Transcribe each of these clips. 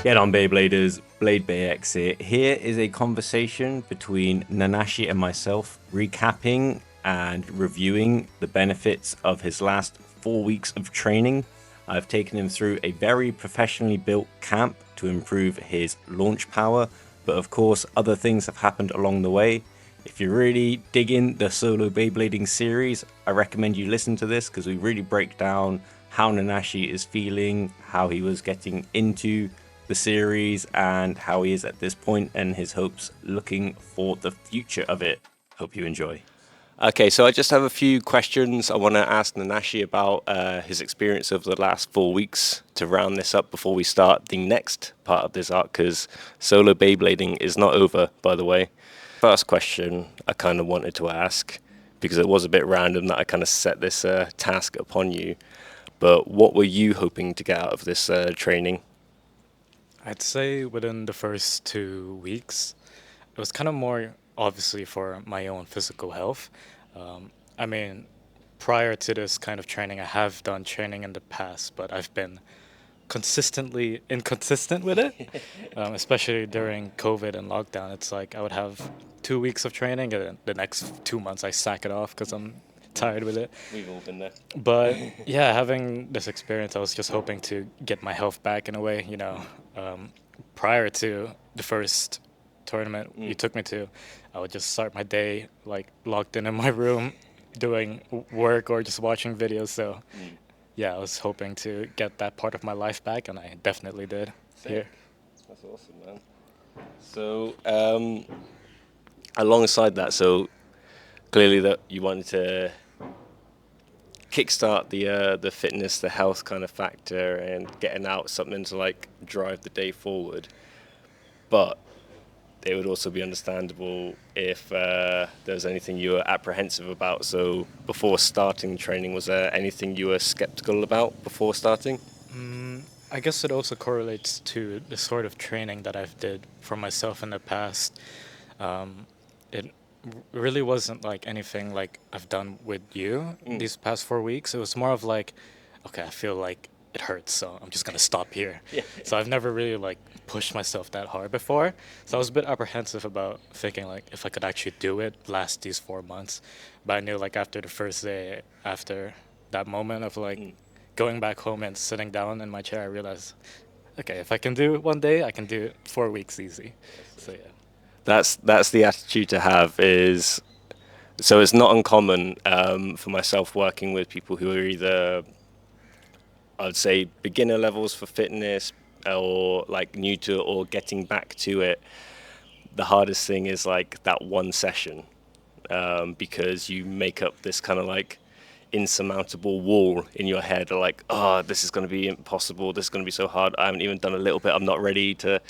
Get on Beybladers, Blade Bay Exit. Here is a conversation between Nanashi and myself, recapping and reviewing the benefits of his last 4 weeks of training. I've taken him through a very professionally built camp to improve his launch power, but of course other things have happened along the way. If you're really digging the solo Beyblading series, I recommend you listen to this because we really break down how Nanashi is feeling, how he was getting into the series, and how he is at this point and his hopes looking for the future of it. Hope you enjoy. Okay, so I just have a few questions I want to ask Nanashi about his experience of the last 4 weeks to round this up before we start the next part of this arc, because solo Beyblading is not over, by the way. First question I kind of wanted to ask, because it was a bit random that I kind of set this task upon you, but what were you hoping to get out of this training? I'd say within the first 2 weeks, it was kind of more obviously for my own physical health. I mean, prior to this kind of training, I have done training in the past, but I've been consistently inconsistent with it, especially during COVID and lockdown. It's like I would have 2 weeks of training, and then the next 2 months I sack it off because I'm tired with it. We've all been there. But yeah, having this experience, I was just hoping to get my health back in a way. Prior to the first tournament you took me to, I would just start my day like locked in my room, doing work or just watching videos. So yeah, I was hoping to get that part of my life back, and I definitely did here. That's awesome, man. So, alongside that, so clearly that you wanted to kickstart the fitness, the health kind of factor, and getting out something to like drive the day forward. But it would also be understandable if there's anything you were apprehensive about. So before starting training, was there anything you were skeptical about before starting? I guess it also correlates to the sort of training that I've did for myself in the past. It really wasn't like anything like I've done with you these past 4 weeks. It was more of like, okay, I feel like it hurts, so I'm just gonna stop here. Yeah. So I've never really like pushed myself that hard before. So I was a bit apprehensive about thinking like if I could actually do it last these 4 months. But I knew like after the first day, after that moment of like going back home and sitting down in my chair, I realized, okay, if I can do it one day, I can do it 4 weeks easy. So yeah. That's the attitude to have. Is so it's not uncommon for myself working with people who are either, I would say, beginner levels for fitness or like new to it or getting back to it. The hardest thing is like that one session, because you make up this kind of like insurmountable wall in your head, like, oh, this is going to be impossible, this is going to be so hard, I haven't even done a little bit, I'm not ready to.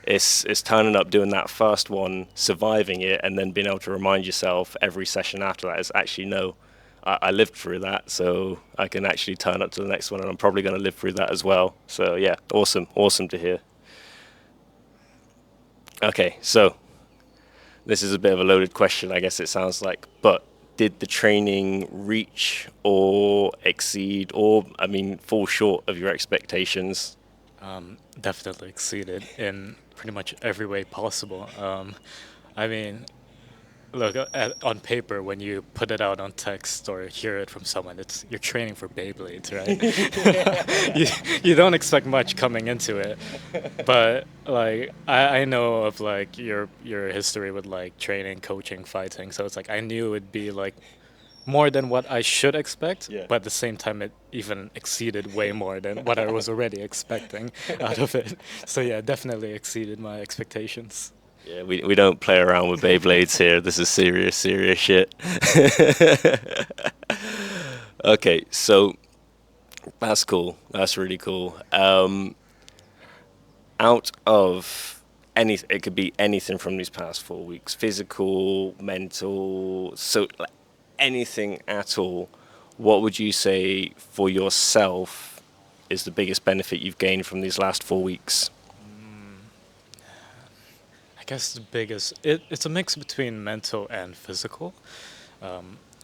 It's turning up, doing that first one, surviving it, and then being able to remind yourself every session after that is actually, no, I lived through that, so I can actually turn up to the next one, and I'm probably going to live through that as well. So yeah, awesome to hear. Okay, so this is a bit of a loaded question, I guess it sounds like, but did the training reach or exceed or, I mean, fall short of your expectations? Definitely exceeded in pretty much every way possible. I mean, look, on paper, when you put it out on text or hear it from someone, it's you're training for Beyblades, right? you don't expect much coming into it, but like I know of like your history with like training, coaching, fighting, so it's like I knew it would be like more than what I should expect, Yeah. but at the same time, it even exceeded way more than what I was already expecting out of it. So yeah, definitely exceeded my expectations. Yeah, we don't play around with Beyblades here. This is serious shit. Okay, so that's cool. That's really cool. Out of any, it could be anything from these past 4 weeks, physical, mental, so like, anything at all. What would you say for yourself is the biggest benefit you've gained from these last 4 weeks? I guess the biggest, it's a mix between mental and physical.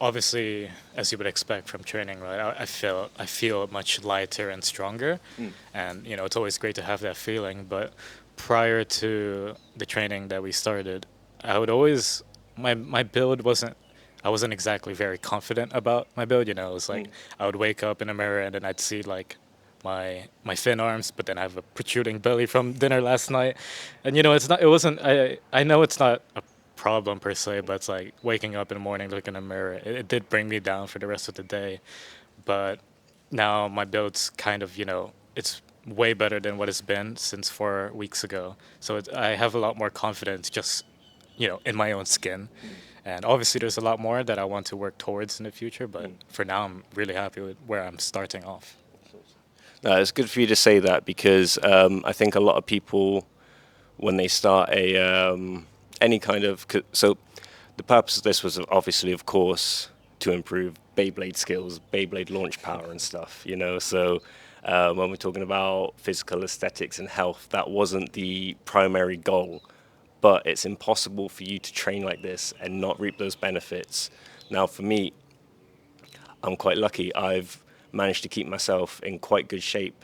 obviously, as you would expect from training, right? I feel much lighter and stronger, and it's always great to have that feeling. But prior to the training that we started, I would always my build wasn't. I wasn't exactly very confident about my build. It was like I would wake up in a mirror and then I'd see like my thin arms, but then I have a protruding belly from dinner last night, and it's not. It wasn't. I know it's not a problem per se, but it's like waking up in the morning, looking in the mirror. It did bring me down for the rest of the day, but now my build's kind of it's way better than what it's been since 4 weeks ago. So I have a lot more confidence just in my own skin. And obviously, there's a lot more that I want to work towards in the future, but for now, I'm really happy with where I'm starting off. No, it's good for you to say that because I think a lot of people, when they start any kind of so the purpose of this was obviously, of course, to improve Beyblade skills, Beyblade launch power and stuff. So when we're talking about physical aesthetics and health, that wasn't the primary goal. But it's impossible for you to train like this and not reap those benefits. Now, for me, I'm quite lucky. I've managed to keep myself in quite good shape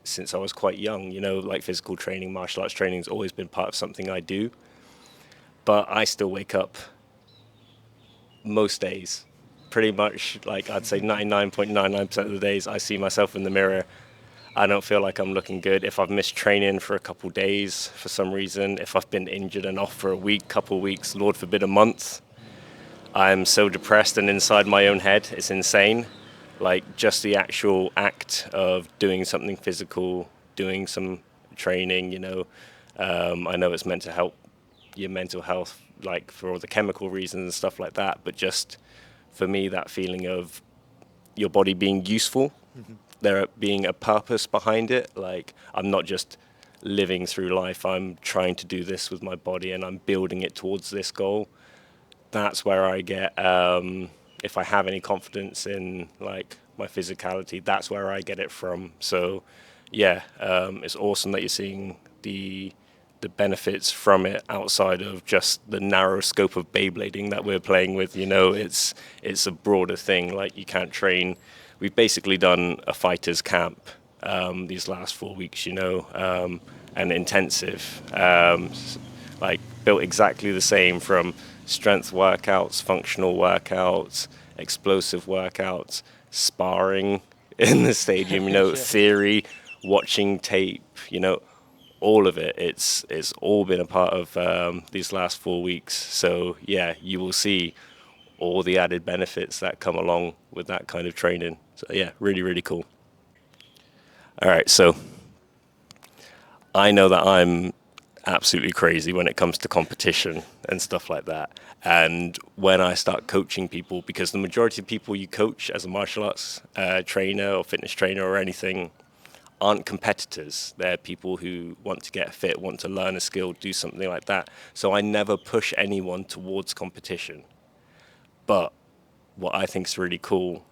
since I was quite young. Like physical training, martial arts training has always been part of something I do. But I still wake up most days, pretty much like I'd say 99.99% of the days I see myself in the mirror. I don't feel like I'm looking good. If I've missed training for a couple days for some reason, if I've been injured and off for a week, couple weeks, Lord forbid a month, I'm so depressed and inside my own head. It's insane. Like just the actual act of doing something physical, doing some training, I know it's meant to help your mental health, like for all the chemical reasons and stuff like that. But just for me, that feeling of your body being useful, there being a purpose behind it. Like I'm not just living through life. I'm trying to do this with my body and I'm building it towards this goal. That's where I get, if I have any confidence in like my physicality, that's where I get it from. So yeah, it's awesome that you're seeing the benefits from it outside of just the narrow scope of Beyblading that we're playing with. It's a broader thing. Like you can't train. We've basically done a fighters camp these last 4 weeks, and intensive, like built exactly the same from strength workouts, functional workouts, explosive workouts, sparring in the stadium, theory, watching tape, all of it. It's all been a part of these last 4 weeks. So yeah, you will see all the added benefits that come along with that kind of training. So yeah, really, really cool. All right, so I know that I'm absolutely crazy when it comes to competition and stuff like that. And when I start coaching people, because the majority of people you coach as a martial arts trainer or fitness trainer or anything aren't competitors. They're people who want to get fit, want to learn a skill, do something like that. So I never push anyone towards competition. But what I think is really cool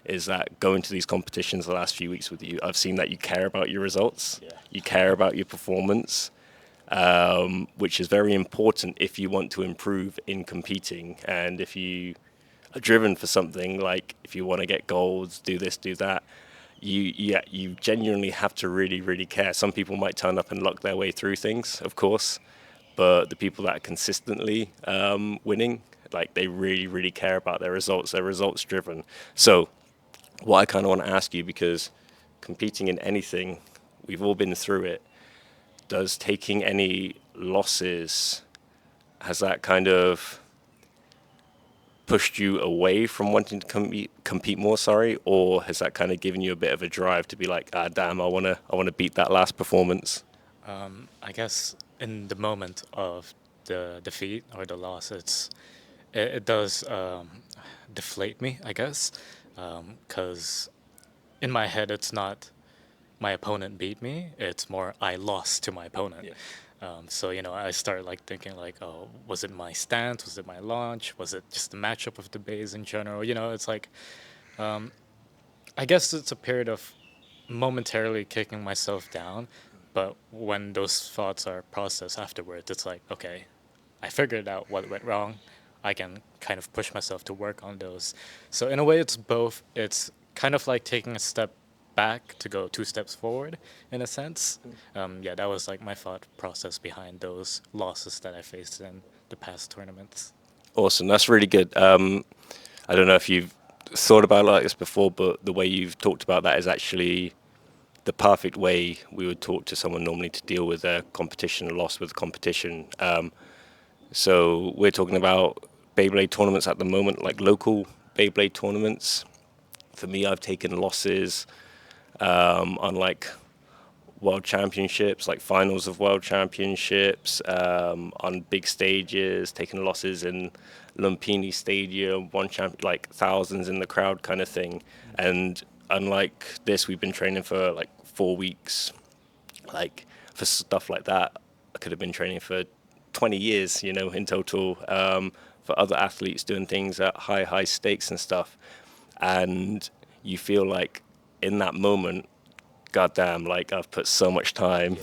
is that going to these competitions the last few weeks with you, I've seen that you care about your results, you care about your performance, which is very important if you want to improve in competing. And if you are driven for something, like if you want to get golds, do this, do that, you genuinely have to really, really care. Some people might turn up and luck their way through things, of course, but the people that are consistently winning, like they really, really care about their results. They're results driven. So what I kind of want to ask you, because competing in anything, we've all been through it. Does taking any losses, has that kind of pushed you away from wanting to compete more, or has that kind of given you a bit of a drive to be like, damn, I want to beat that last performance? I guess in the moment of the defeat or the loss, it does deflate me, I guess, because in my head it's not my opponent beat me, it's more I lost to my opponent. So I start like thinking like, oh, was it my stance, was it my launch, was it just the matchup of the bays in general? It's like, I guess it's a period of momentarily kicking myself down, but when those thoughts are processed afterwards, it's like, okay, I figured out what went wrong. I can kind of push myself to work on those. So in a way, it's both. It's kind of like taking a step back to go 2 steps forward, in a sense. Yeah, that was like my thought process behind those losses that I faced in the past tournaments. Awesome. That's really good. I don't know if you've thought about it like this before, but the way you've talked about that is actually the perfect way we would talk to someone normally to deal with a competition, a loss with competition. So we're talking about Beyblade tournaments at the moment, like local Beyblade tournaments. For me, I've taken losses on like world championships, like finals of world championships, on big stages, taking losses in Lumpini Stadium, like thousands in the crowd kind of thing. And unlike this, we've been training for like 4 weeks. Like for stuff like that, I could have been training for 20 years, in total, for other athletes doing things at high stakes and stuff. And you feel like in that moment, goddamn, like I've put so much time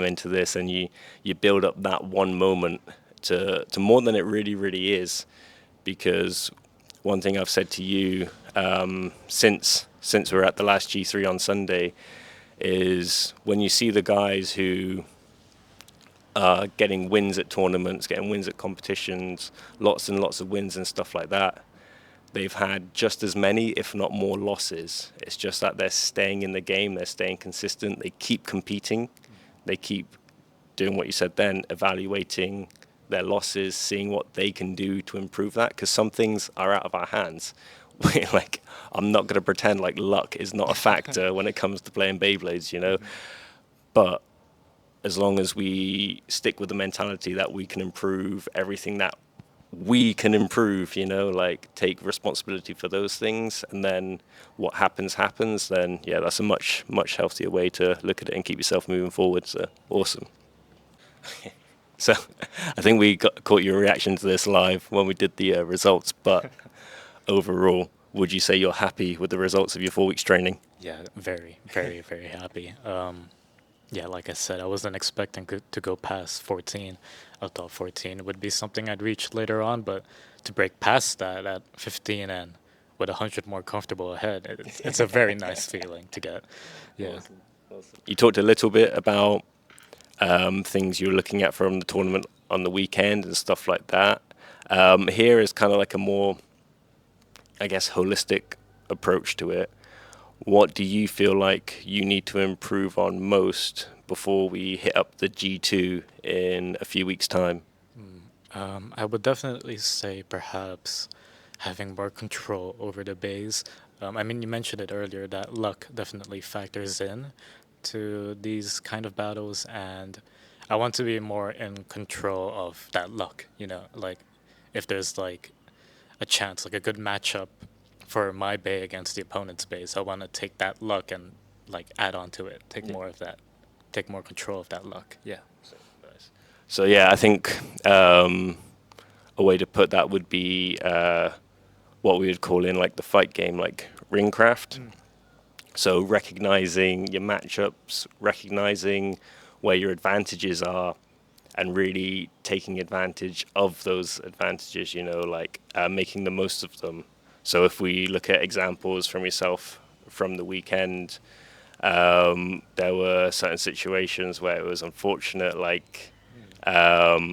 into this, and you build up that one moment to more than it really is. Because one thing I've said to you since we're at the last G3 on Sunday is when you see the guys who are getting wins at tournaments, getting wins at competitions, lots and lots of wins and stuff like that, they've had just as many, if not more, losses. It's just that they're staying in the game, they're staying consistent, they keep competing, they keep doing what you said then, evaluating their losses, seeing what they can do to improve that, because some things are out of our hands. Like, I'm not going to pretend like luck is not a factor when it comes to playing Beyblades, But as long as we stick with the mentality that we can improve everything that we can improve, like take responsibility for those things, and then what happens, then yeah, that's a much healthier way to look at it and keep yourself moving forward. So awesome. So I think we caught your reaction to this live when we did the results, but overall, would you say you're happy with the results of your 4 weeks training? Yeah, very, very, very happy. Yeah, like I said, I wasn't expecting to go past 14. I thought 14 would be something I'd reach later on, but to break past that at 15 and with 100 more comfortable ahead, it's a very nice feeling to get. Yeah. Awesome. You talked a little bit about things you were looking at from the tournament on the weekend and stuff like that. Here is kind of like a more, I guess, holistic approach to it. What do you feel like you need to improve on most before we hit up the G2 in a few weeks' time? I would definitely say perhaps having more control over the bays. I mean, you mentioned it earlier that luck definitely factors in to these kind of battles, and I want to be more in control of that luck, like if there's like a chance, like a good matchup for my bay against the opponent's base, I want to take that luck and like add on to it, take more of that, take more control of that luck. Yeah. So yeah, I think a way to put that would be what we would call in like the fight game, like ringcraft. So recognizing your matchups, recognizing where your advantages are, and really taking advantage of those advantages, like making the most of them. So if we look at examples from yourself from the weekend, there were certain situations where it was unfortunate, like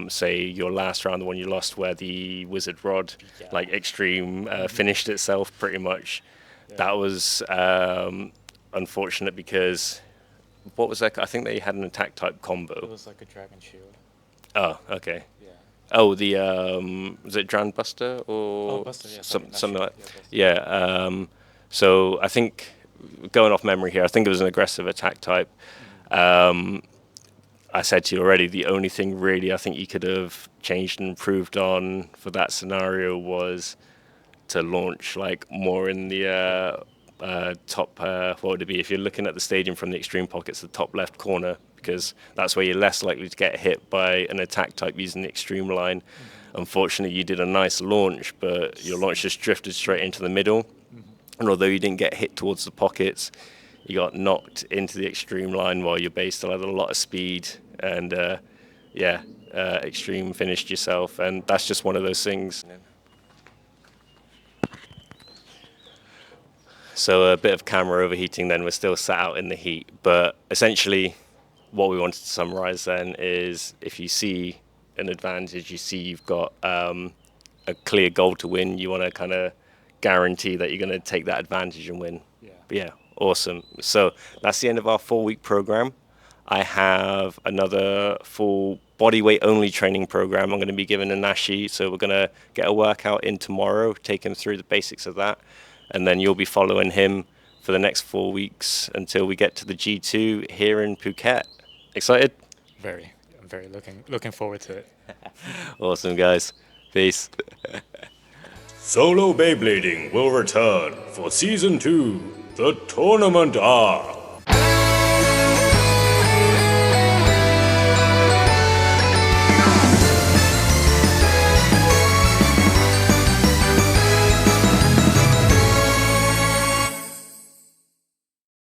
say your last round, the one you lost where the wizard rod, like extreme, finished itself pretty much. Yeah. That was unfortunate because, what was that? I think they had an attack type combo. It was like a dragon shield. Oh, okay. Yeah. Oh, the was it Drown Buster or Buster, yeah, something like Buster. yeah. So I think, going off memory here, I think it was an aggressive attack type. I said to you already, the only thing really I think you could have changed and improved on for that scenario was to launch like more in the top. What would it be if you're looking at the stadium from the extreme pockets, the top left corner, because that's where you're less likely to get hit by an attack type using the extreme line. Unfortunately, you did a nice launch, but your launch just drifted straight into the middle. And although you didn't get hit towards the pockets, you got knocked into the extreme line while your base still had a lot of speed. And extreme finished yourself, and that's just one of those things. So a bit of camera overheating then, we're still sat out in the heat, but essentially what we wanted to summarize then is if you see an advantage, you see you've got a clear goal to win, you want to kind of guarantee that you're going to take that advantage and win. But yeah, awesome. So that's the end of our 4-week program. I have another full bodyweight only training program I'm going to be giving Nanashi. So we're going to get a workout in tomorrow, take him through the basics of that. And then you'll be following him for the next 4 weeks until we get to the G2 here in Phuket. Excited? Very. I'm very looking forward to it. Awesome, guys. Peace. Solo Beyblading will return for Season 2, the Tournament Arc.